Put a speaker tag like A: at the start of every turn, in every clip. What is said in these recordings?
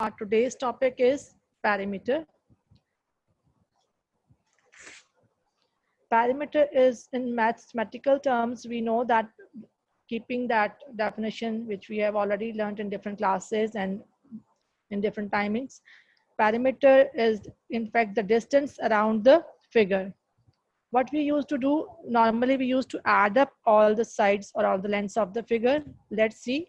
A: Our today's topic is perimeter. Perimeter is, in mathematical terms, we know that, keeping that definition which we have already learned in different classes and in different timings, perimeter is in fact the distance around the figure. What we used to do, normally we used to add up all the sides or all the lengths of the figure. Let's see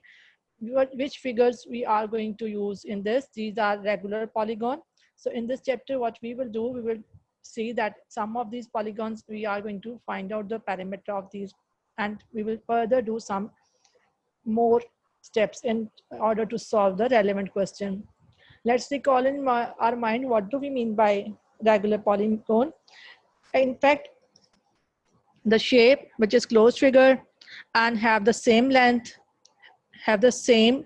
A: which figures we are going to use in this. These are regular polygon. So in this chapter, what we will do, we will see that some of these polygons, we are going to find out the perimeter of these, and we will further do some more steps in order to solve the relevant question. Let's recall in our mind, what do we mean by regular polygon? In fact, the shape which is closed figure and have the same length, have the same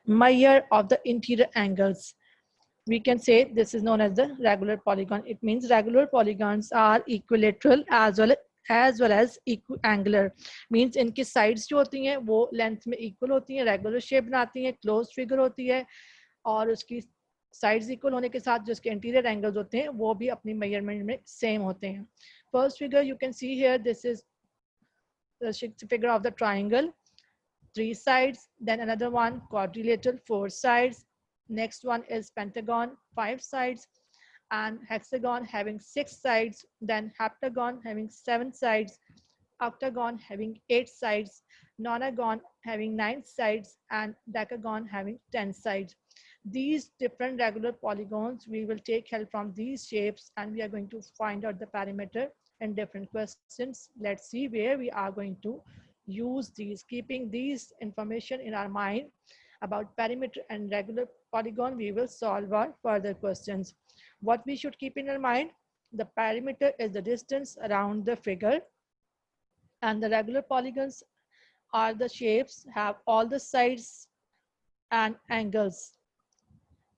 A: measure of the interior angles. We can say this is known as the regular polygon. It means regular polygons are equilateral as well as equiangular. Means इनकी sides जो होती हैं वो length में equal होती हैं, regular shape बनाती हैं, closed figure होती है, और उसकी sides equal होने के साथ जो उसके interior angles होते हैं वो भी अपनी measurement में same होते हैं. First figure you can see here, this is the figure of the triangle, 3 sides, then another one quadrilateral, 4 sides. Next one is pentagon, 5 sides, and hexagon having 6 sides, then heptagon having 7 sides, octagon having 8 sides, nonagon having 9 sides, and decagon having 10 sides. These different regular polygons, we will take help from these shapes, and we are going to find out the perimeter in different questions. Let's see where we are going to use these. Keeping these information in our mind about perimeter and regular polygon, we will solve our further questions. What we should keep in our mind, the perimeter is the distance around the figure, and the regular polygons are the shapes, have all the sides and angles.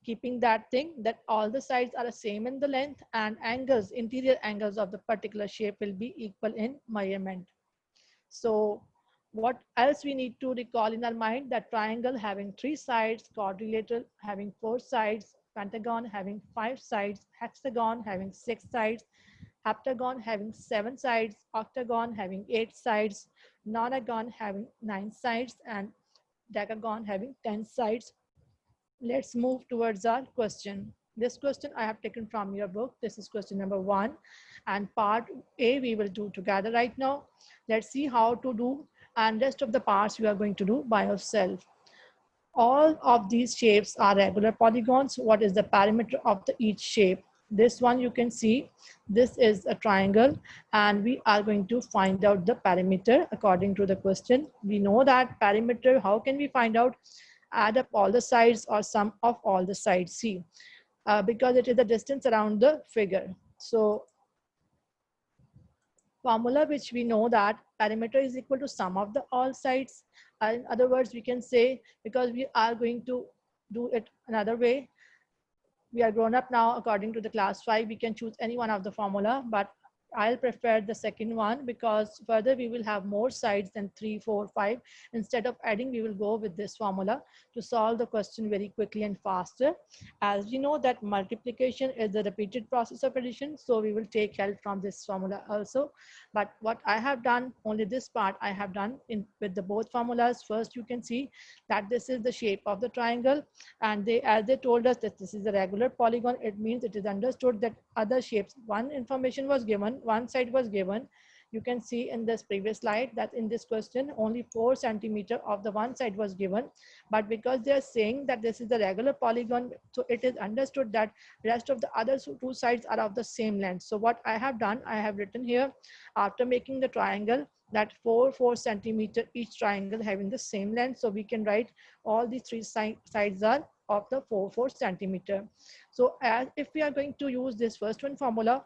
A: Keeping that thing that all the sides are the same in the length, and angles, interior angles of the particular shape will be equal in measurement. So what else we need to recall in our mind, that triangle having 3 sides, quadrilateral having 4 sides, pentagon having 5 sides, hexagon having 6 sides, heptagon having 7 sides, octagon having 8 sides, nonagon having 9 sides, and decagon having 10 sides. Let's move towards our question. This question I have taken from your book. This is question number 1, and part A we will do together right now. Let's see how to do, and rest of the parts we are going to do by yourself. All of these shapes are regular polygons. What is the perimeter of each shape? This one you can see, this is a triangle, and we are going to find out the perimeter according to the question. We know that perimeter, how can we find out? Add up all the sides or sum of all the sides. See, because it is the distance around the figure. So formula which we know that perimeter is equal to sum of the all sides. In other words, we can say, because we are going to do it another way, we are grown up now, according to the class 5, we can choose any one of the formula, but I'll prefer the second one, because further we will have more sides than 3, 4, 5. Instead of adding, we will go with this formula to solve the question very quickly and faster. As we know that multiplication is the repeated process of addition, so we will take help from this formula also. But what I have done, only this part I have done with the both formulas. First, you can see that this is the shape of the triangle, and as they told us that this is a regular polygon, it means it is understood that other shapes, one information was given, one side was given. You can see in this previous slide that in this question only 4 centimeters of the one side was given, but because they are saying that this is the regular polygon, so it is understood that rest of the other 2 sides are of the same length. So what I have done, I have written here, after making the triangle, that 4 centimeters each triangle having the same length. So we can write all these 3 sides are of the 4 centimeters. So if we are going to use this first one formula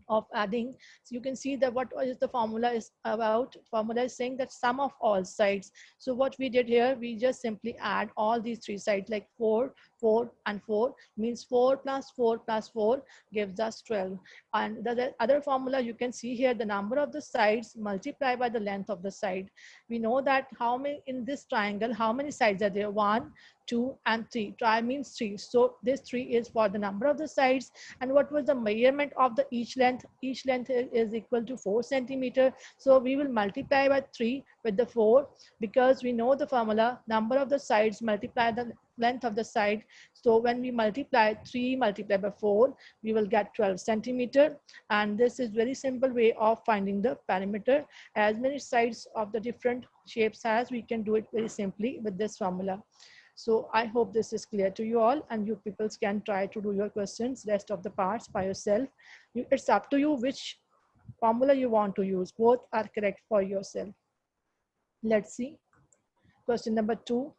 A: of adding, so you can see that what is the formula is about. Formula is saying that sum of all sides. So what we did here, we just simply add all these 3 sides, like 4 4 and 4 means 4 plus 4 plus 4 gives us 12. And the other formula you can see here, the number of the sides multiplied by the length of the side. We know that how many in this triangle, how many sides are there? 1, 2 and 3. Tri means 3. So this 3 is for the number of the sides. And what was the measurement of the each length? Each length is equal to 4 centimeter. So we will multiply by 3 with the 4, because we know the formula, number of the sides multiply the length of the side. So when we multiply 3 multiplied by 4, we will get 12 centimeter. And this is very simple way of finding the perimeter. As many sides of the different shapes as, we can do it very simply with this formula. So I hope this is clear to you all, and you people can try to do your questions, rest of the parts by yourself. It's up to you which formula you want to use. Both are correct for yourself. Let's see. Question number 2.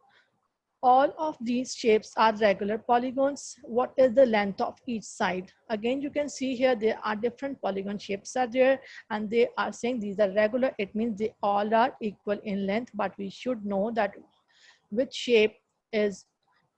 A: All of these shapes are regular polygons. What is the length of each side? Again, you can see here there are different polygon shapes are there, and they are saying these are regular. It means they all are equal in length, but we should know that which shape is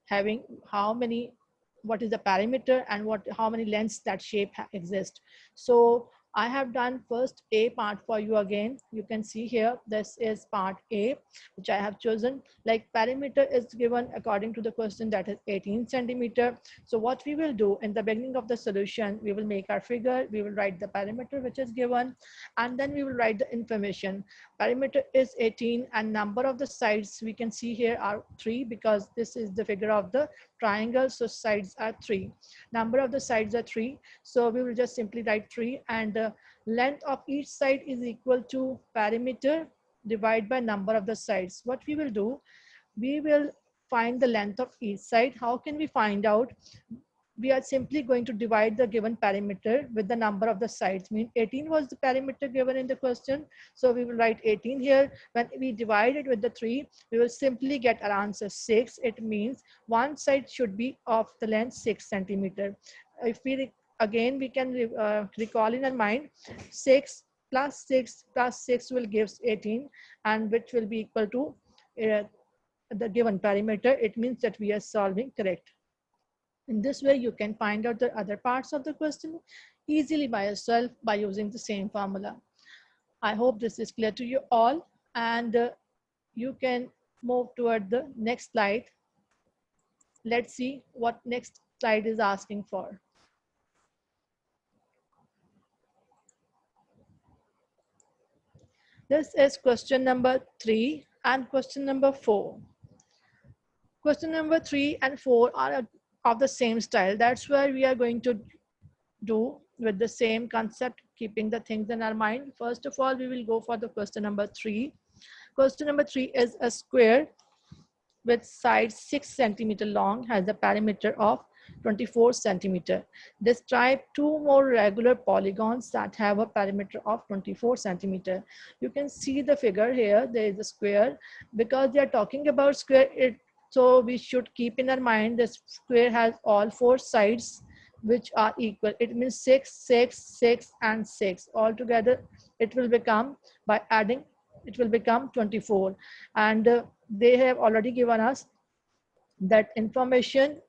A: having how many, what is the perimeter, and how many lengths that shape exists. So I have done first A part for you again. You can see here, this is part A, which I have chosen. Like perimeter is given according to the question, that is 18 centimeter. So what we will do in the beginning of the solution, we will make our figure, we will write the perimeter which is given, and then we will write the information. Perimeter is 18 and number of the sides we can see here are 3, because this is the figure of the triangle. So sides are 3. Number of the sides are 3. So we will just simply write 3, and length of each side is equal to perimeter divided by number of the sides. What we will do, we will find the length of each side. How can we find out? We are simply going to divide the given perimeter with the number of the sides. Mean 18 was the perimeter given in the question. So we will write 18 here. When we divide it with the 3, we will simply get our answer 6. It means one side should be of the length 6 centimeter. If we again, we can recall in our mind, 6 plus 6 plus 6 will give 18, and which will be equal to the given perimeter. It means that we are solving correct. In this way, you can find out the other parts of the question easily by yourself by using the same formula. I hope this is clear to you all, and you can move toward the next slide. Let's see what next slide is asking for. This is question number 3 and question number 4. Question number 3 and 4 are of the same style. That's why we are going to do with the same concept, keeping the things in our mind. First of all, we will go for the question number 3. Question number 3 is a square with sides 6 centimeter long, has a perimeter of 24 centimeter. Describe 2 more regular polygons that have a perimeter of 24 centimeter. You can see the figure here. There is a square. Because they are talking about square, so we should keep in our mind this square has all 4 sides which are equal. It means 6, 6, 6 and 6. Altogether, it will become, by adding, it will become 24. And they have already given us that information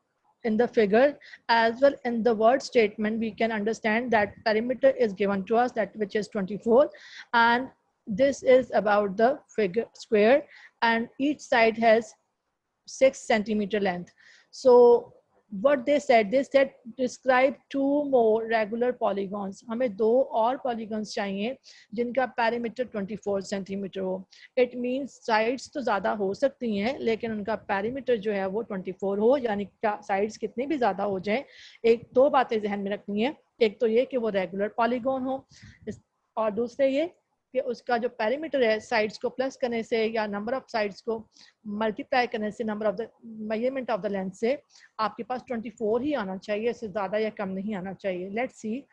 A: in the figure as well in the word statement. We can understand that perimeter is given to us, that which is 24, and this is about the figure square, and each side has 6 centimeter length. So what they said describe 2 more regular polygons. हमें 2 और polygons चाहिए जिनका perimeter 24 centimeter हो. It means sides तो ज़्यादा हो सकती हैं, लेकिन उनका perimeter जो है वो 24 हो, यानी sides कितनी भी ज़्यादा हो जाए. एक 2 बातें ज़हन में रखनी है. एक तो ये कि वो regular polygon हो, और दूसरे ये कि उसका जो पैरामीटर है साइड्स को प्लस करने से या नंबर ऑफ साइड्स को मल्टीप्लाई करने से, number of the measurement of the length से आपके पास 24 ही आना चाहिए, इससे ज़्यादा या कम नहीं आना चाहिए. Let's see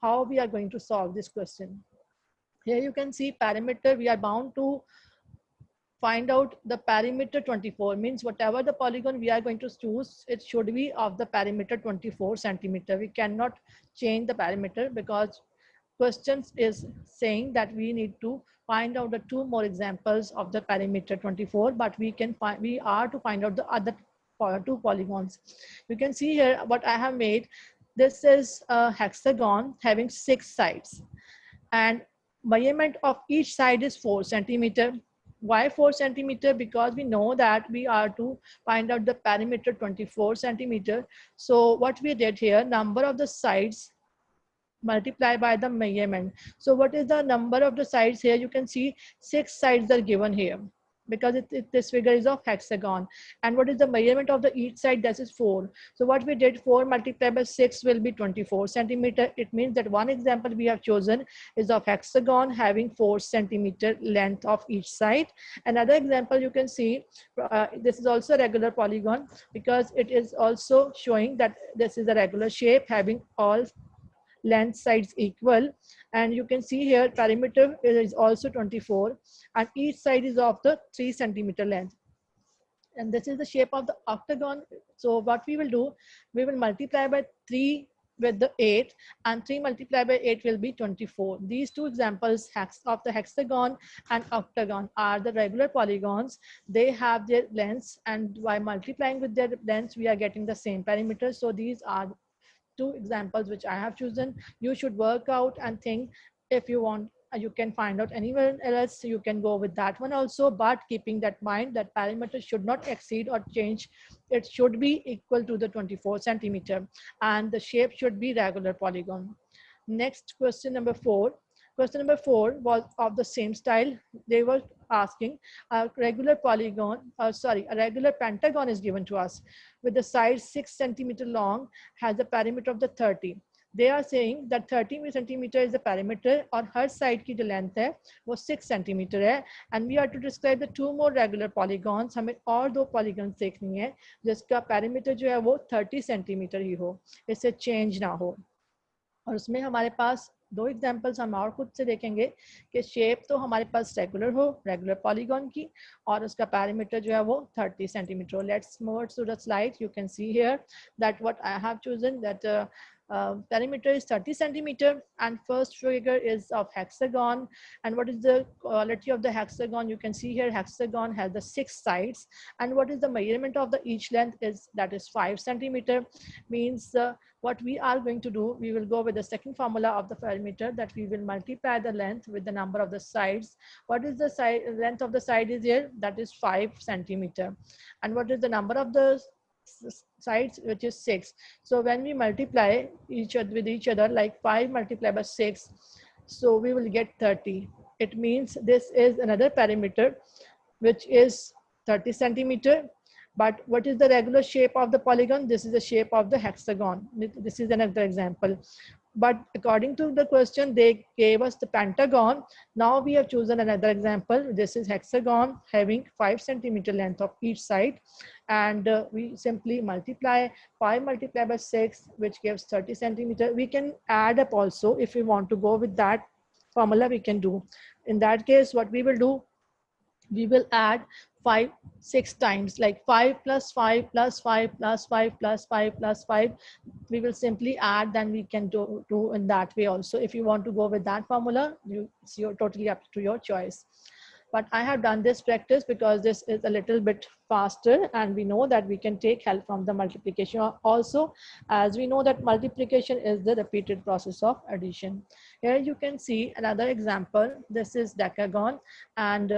A: how we are going to solve this question. Here you can see parameter. We are bound to find out the perimeter 24, means whatever the polygon we are going to choose, it should be of the perimeter 24 centimeter. We cannot change the perimeter because questions is saying that we need to find out the 2 more examples of the perimeter 24, but we are to find out the other two polygons. You can see here what I have made. This is a hexagon having 6 sides, and measurement of each side is 4 centimeter. Why 4 centimeter? Because we know that we are to find out the perimeter 24 centimeter. So what we did here, number of the sides multiply by the measurement. So what is the number of the sides here? You can see 6 sides are given here because this figure is of hexagon. And what is the measurement of the each side? That is 4. So what we did, 4 multiplied by 6 will be 24 centimeter. It means that one example we have chosen is of hexagon having 4 centimeter length of each side. Another example you can see, this is also a regular polygon because it is also showing that this is a regular shape having all length sides equal, and you can see here perimeter is also 24 and each side is of the 3 centimeter length, and this is the shape of the octagon. So what we will do, we will multiply by 3 with the 8, and 3 multiplied by 8 will be 24. These two examples of the hexagon and octagon are the regular polygons. They have their lengths, and by multiplying with their lengths we are getting the same perimeter. So these are two examples which I have chosen. You should work out and think. If you want, you can find out anywhere else, you can go with that one also, but keeping that mind that perimeter should not exceed or change. It should be equal to the 24 centimeter and the shape should be regular polygon. Next, question number 4. Question number 4 was of the same style. They were asking a regular polygon, a regular pentagon is given to us with the side 6 centimeter long, has a perimeter of the 30. They are saying that 30 centimeter is the perimeter और हर side की जो length है वो 6 centimeter है, and we are to describe the 2 more regular polygons. हमें और 2 polygons देखनी है जिसका perimeter जो है वो 30 centimeter ही हो, इससे change ना हो. और उसमें हमारे पास 2 एग्जाम्पल्स हम और खुद से देखेंगे कि शेप तो हमारे पास रेगुलर हो, रेगुलर पॉलीगॉन की, और उसका पैरामीटर जो है वो 30 centimetre. Let's move to the slide. You can see here that what I have chosen that perimeter is 30 centimeter and first figure is of hexagon. And what is the quality of the hexagon? You can see here hexagon has the 6 sides, and what is the measurement of the each length is that is 5 centimeter. Means what we are going to do, we will go with the second formula of the perimeter, that we will multiply the length with the number of the sides. What is the length of the side is here? That is 5 centimeter. And what is the number of the sides, which is 6. So when we multiply each other with each other, like 5 multiplied by 6, so we will get 30. It means this is another perimeter which is 30 centimeter. But what is the regular shape of the polygon? This is the shape of the hexagon. This is another example. But according to the question, they gave us the pentagon. Now we have chosen another example. This is hexagon having 5 centimeter length of each side. And we simply multiply 5 multiplied by 6, which gives 30 centimeter. We can add up also. If we want to go with that formula, we can do. In that case, what we will do, we will add 5 6 times, like 5 plus 5 plus 5 plus 5 plus 5 plus 5. We will simply add, then we can do in that way also. If you want to go with that formula, it's totally up to your choice. But I have done this practice because this is a little bit faster, and we know that we can take help from the multiplication also, as we know that multiplication is the repeated process of addition. Here you can see another example. This is decagon, and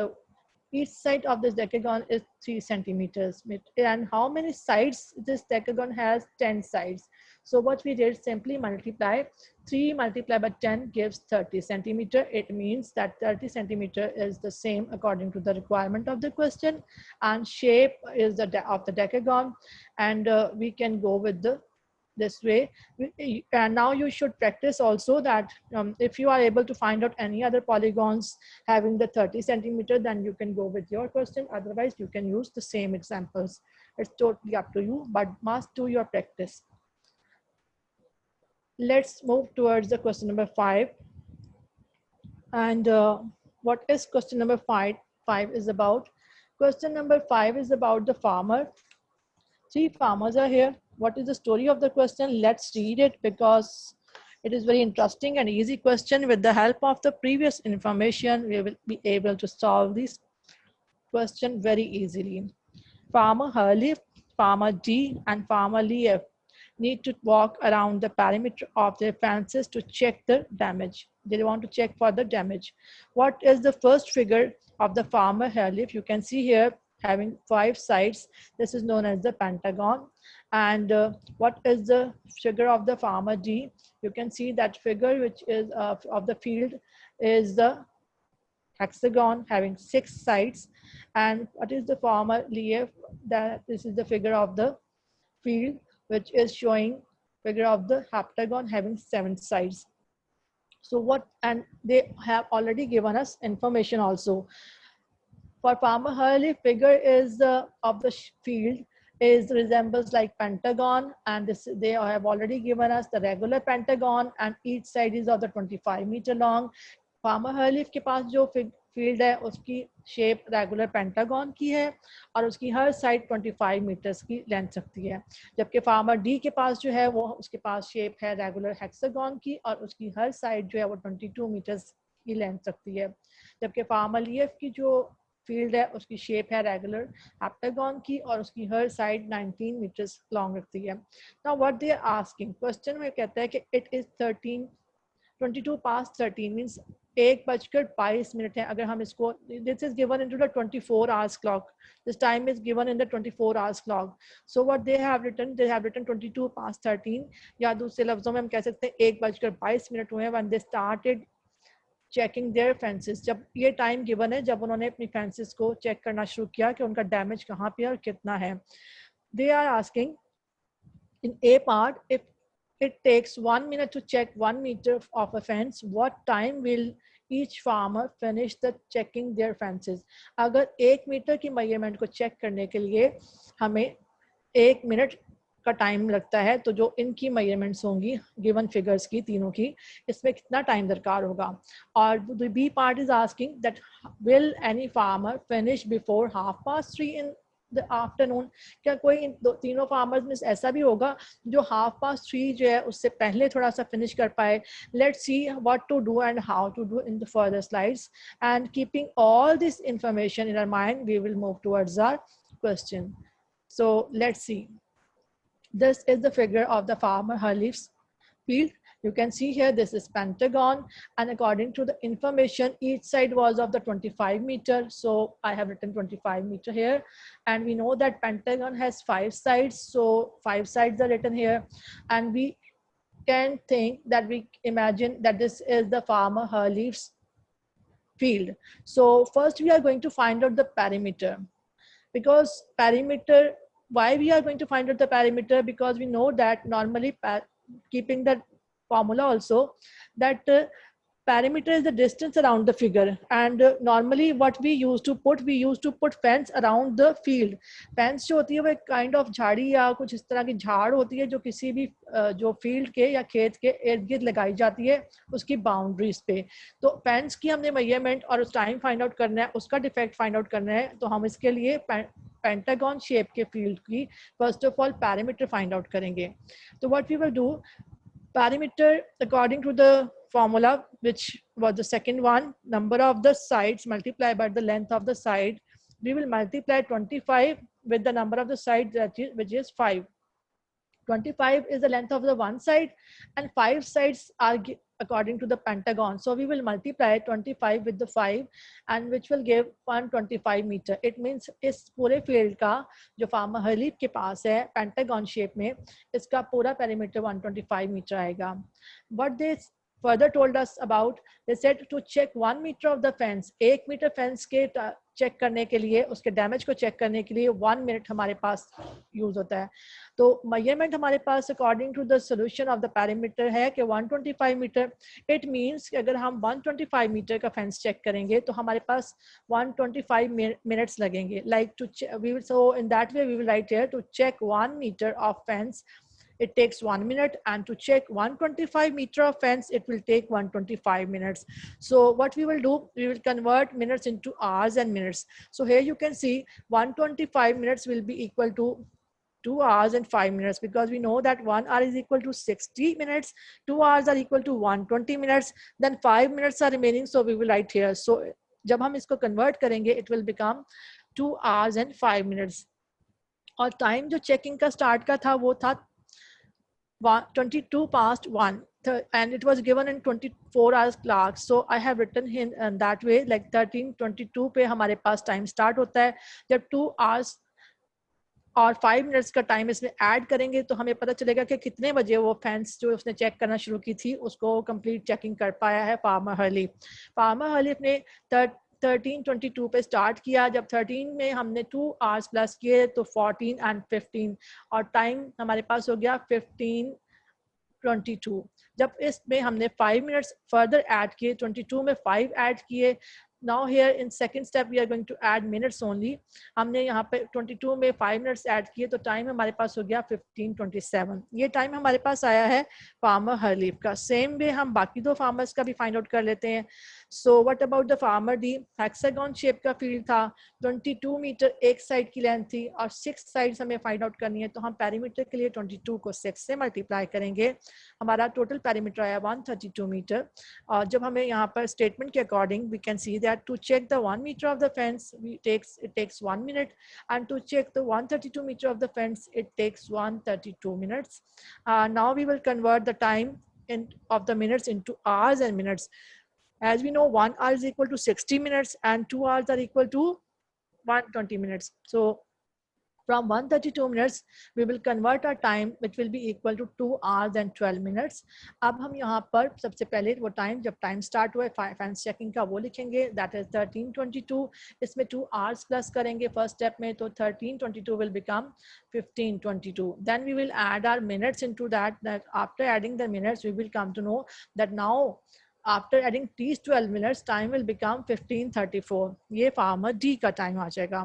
A: each side of this decagon is 3 centimeters. And how many sides this decagon has? 10 sides. So what we did, simply multiply 3 multiplied by 10 gives 30 centimeter. It means that 30 centimeter is the same according to the requirement of the question, and shape is of the decagon, and we can go with this way. And now you should practice also that if you are able to find out any other polygons having the 30 centimeter, then you can go with your question. Otherwise you can use the same examples. It's totally up to you, but must do your practice. Let's move towards the question number 5. And what is question number 5 is about? Question number 5 is about the farmer. 3 farmers are here. What is the story of the question? Let's read it, because it is very interesting and easy question. With the help of the previous information, we will be able to solve this question very easily. Farmer Herlief farmer D and farmer Leif need to walk around the perimeter of their fences to check the damage. They want to check for the damage. What is the first figure of the farmer Herlief? You can see here having 5 sides. This is known as the pentagon. And what is the figure of the farmer D? You can see that figure which is of the field is the hexagon having 6 sides. And what is the farmer Leif? That this is the figure of the field which is showing figure of the heptagon having 7 sides. So what, and they have already given us information also. For farmer Herlief, figure is of the field is resembles like pentagon, and this they have already given us the regular pentagon, and each side is of the 25 meter long. Farmer हर्लीफ के पास जो field है उसकी shape regular pentagon की है और उसकी हर side 25 metres की length रखती है, जबकि फार्मर डी के पास जो है वो उसके पास शेप है रेगुलर हेक्सागन की और उसकी हर साइड जो है वो 22 मीटर्स की लेंथ रखती है, जबकि फार्मर लीफ की जो फील्ड है उसकी शेप है रेगुलर हेप्टागन की और उसकी हर साइड 19 मीटर्स लॉन्ग रखती है. Now what they are asking, question में कहता है कि इट इज 22 past 13 मीन्स 1:22 है. अगर हम इसको, this is given into the 24 hours clock, this time is given in the 24 hours clock. So what they have written, they have written 22 past 13, या दूसरे लफ्जों में हम कह सकते हैं 1:22 हुए when they started checking their fences. जब ये टाइम गिवन है जब उन्होंने अपनी फेंसेस को चेक करना शुरू किया कि उनका डैमेज कहाँ पे और कितना है. They are asking in A part, if it takes 1 minute to check 1 meter of a fence, what time will each farmer finish the checking their fences? अगर 1 मीटर की मेजरमेंट को चेक करने के लिए हमें 1 मिनट का टाइम लगता है, तो जो इनकी मेजरमेंट्स होंगी गिवन फिगर्स की तीनों की, इसमें कितना टाइम दरकार होगा. और the B part is asking that will any farmer finish before 3:30 in the afternoon. क्या कोई इन तीनों फार्मर्स में ऐसा भी होगा जो 3:30 जो है उससे पहले थोड़ा सा फिनिश कर पाए. Let's see what to do and how to do in the further slides, and keeping all this information in our mind we will move towards our question. So let's see. This is the figure of the farmer Herlief's field. You can see here this is pentagon, and according to the information each side was of the 25 meter, so I have written 25 meter here, and we know that pentagon has 5 sides, so 5 sides are written here, and we can think that we imagine that this is the farmer Herlief's field. So first we are going to find out the perimeter, because perimeter, why we are going to find out the perimeter, because we know that normally keeping that formula also, that perimeter is the distance around the figure, and normally what we used to put fence around the field. fence जो होती है वो एक kind of झाड़ी या कुछ इस तरह की झाड़ होती है जो किसी भी जो फील्ड के या खेत के इर्द गिर्द लगाई जाती है उसकी बाउंड्रीज पे. तो फेंस की हमने मेजरमेंट और उस टाइम फाइंड आउट करना है, उसका डिफेक्ट फाइंड आउट करना है, तो हम इसके लिए पेंटागन शेप के फील्ड की first of all parameter find out करेंगे. तो what we will do, parameter according to the formula which was the second one, number of the sides multiplied by the length of the side, we will multiply 25 with the number of the sides, which is 5. 25 is the length of the one side and 5 sides are according to the pentagon, so we will multiply 25 with the 5 and which will give 125 meter. It means इस पूरे field का जो farmer हर्लीफ के पास है pentagon shape में, इसका पूरा perimeter 125 metre आएगा. What they further told us about, they said to check 1 meter of the fence, 1 metre fence के चेक करने के लिए, उसके डैमेज को चेक करने के लिए 1 मिनट हमारे पास यूज होता है. तो मेजरमेंट हमारे पास according to the solution of the parameter है कि 125 मीटर. इट मींस कि अगर हम 125 मीटर का फेंस चेक करेंगे तो हमारे पास 125 मिनट्स लगेंगे. Like to we will, so in that way we will write here to check 1 metre of fence it takes 1 minute, and to check 125 meter of fence it will take 125 minutes. So what we will do, we will convert minutes into hours and minutes. So here you can see 125 minutes will be equal to 2 hours and 5 minutes, because we know that 1 hour is equal to 60 minutes, 2 hours are equal to 120 minutes, then 5 minutes are remaining, so we will write here. So जब हम इसको convert करेंगे it will become 2 hours and 5 minutes. और time जो checking का start का था वो था 22 past 1, and it was given in 24 hours clock. So I have written in that way, like 13:22 पे हमारे पास टाइम स्टार्ट होता है. जब 2 hours और 5 मिनट्स का टाइम इसमें ऐड करेंगे तो हमें पता चलेगा कि कितने बजे वो फेंस जो उसने चेक करना शुरू की थी उसको कंप्लीट चेकिंग कर पाया है फार्मर हर्लीफ. फार्मर हर्लीफ ने 13:22 पे स्टार्ट किया. जब 13 में हमने 2 आवर्स प्लस किए तो 14 एंड 15 और टाइम हमारे पास हो गया 15:22. जब इसमें हमने 5 मिनट्स फर्दर ऐड किए, 22 में 5 ऐड किए. Now here in second step we are going to add minutes only. हमने यहाँ पे 22 में 5 मिनट्स ऐड किए तो टाइम हमारे पास हो गया 15:27. ये टाइम हमारे पास आया है फार्मर हर्लीफ का. सेम वे हम बाकी दो फार्मर्स का भी फाइंड आउट कर लेते हैं. So what about the farmer D? Hexagon shape का फील्ड था, 22 मीटर एक साइड की लेंथ थी और 6 साइड्स हमें फाइंड आउट करनी है. तो हम पेरीमीटर के लिए 22 को 6 से मल्टीप्लाई करेंगे. हमारा टोटल पेरीमीटर आया 132 मीटर. और जब हमें यहाँ पर स्टेटमेंट के according we can see that to check the 1 meter of the fence it takes 1 minute, and to check the 132 meter of the fence it takes 132 minutes. Now we will convert the time of the minutes into hours and minutes. As we know, 1 hour is equal to 60 minutes and 2 hours are equal to 120 minutes. So from 132 minutes, we will convert our time, which will be equal to 2 hours and 12 minutes. अब हम यहाँ पर सबसे पहले वो time जब time start हुआ है फैंस चेकिंग का वो लिखेंगे. That is 13:22. इसमें 2 hours प्लस करेंगे फर्स्ट स्टेप में तो 13:22 will become 15:22. Then we will add our minutes into that. That after adding the minutes, we will come to know that now after adding these 12 minutes, time will become 15:34. ये farmer D का time आ जाएगा.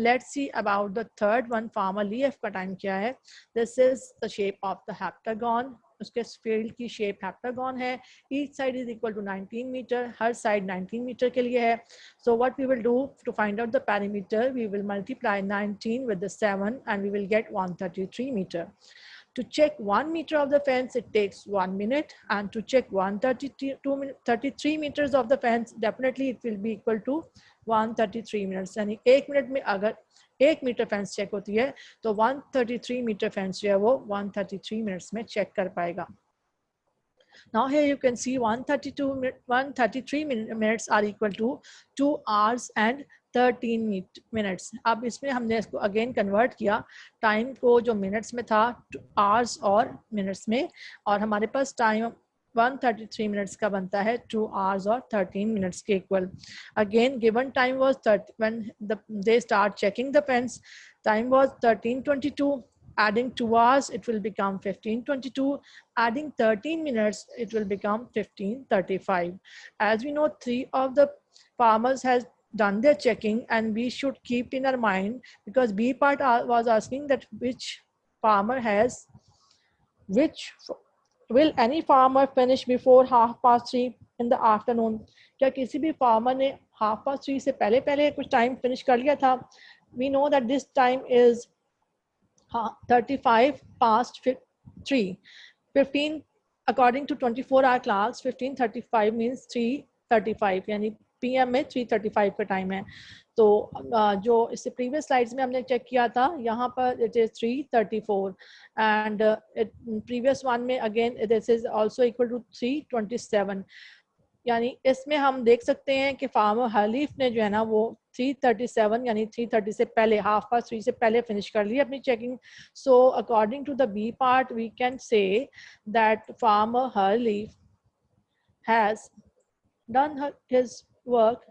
A: Let's see about the third one, farmer Leaf का time क्या है. This is the shape of the heptagon. उसके field की shape heptagon है. Each side is equal to 19 meter. हर साइड 19 मीटर के लिए है. So what we will do to find out the perimeter, we will multiply 19 with the 7 and we will get 133 meter. To check 1 meter of the fence, it takes 1 minute, and to check 133 meters of the fence, definitely it will be equal to 133 minutes. यानी 1 minute में अगर 1 metre fence check होती है तो 133 metre fence जो है वो 133 minutes में चेक कर पाएगा. Now here you can see 133 minutes are equal to 2 hours and 13 minutes. अब इसमें हमने इसको अगेन कन्वर्ट किया टाइम को जो मिनट्स में था आवर्स और मिनट्स में, और हमारे पास टाइम 133 मिनट्स का बनता है 2 hours और 13 मिनट्स के equal. Again given time was 30 when they start checking the fence. Time was 13:22. Adding 2 hours, it will become 15:22. Adding 13 minutes, it will become 15:35. As we know, 3 of the farmers has done their checking, and we should keep in our mind, because B part was asking that which farmer has, which will any farmer finish before 3:30 in the afternoon. क्या किसी भी farmer ने 3:30 से पहले कुछ time finish कर लिया था? We know that this time is 35 past 3. 15 according to 24-hour clocks, 15:35 means 3:35, यानी PM में 3:35 का टाइम है. तो जो इससे प्रीवियस स्लाइड्स में हमने चेक किया था यहाँ पर it is 3:34 and previous one में again this is also equal to 3:27. यानी इसमें हम देख सकते हैं कि फार्मर हर्लीफ ने जो है ना वो 3:37 यानी 3:30 से पहले 3:30 से पहले फिनिश कर ली अपनी checking. So according to the B part we can say that farmer Harleef has done his work.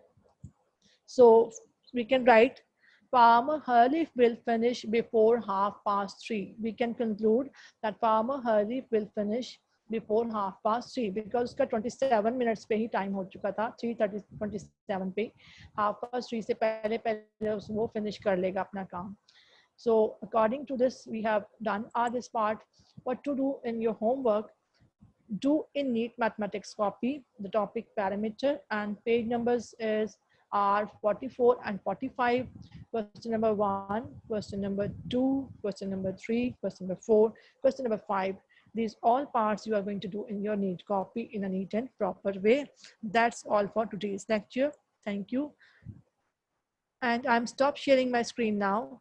A: So we can write farmer Herlief will finish before 3:30. We can conclude that farmer Herlief will finish before 3:30 because उसका 27 minutes पे ही time हो चुका था. 3:27 पे 3:30 से पहले वो finish कर लेगा अपना काम. So according to this we have done this part. What to do in your homework? Do in neat mathematics copy the topic parameter, and page numbers are 44 and 45. Question number 1, question number 2, question number 3, question number 4, question number 5. These all parts you are going to do in your neat copy in a neat and proper way. That's all for today's lecture. Thank you. And I'm stop sharing my screen now.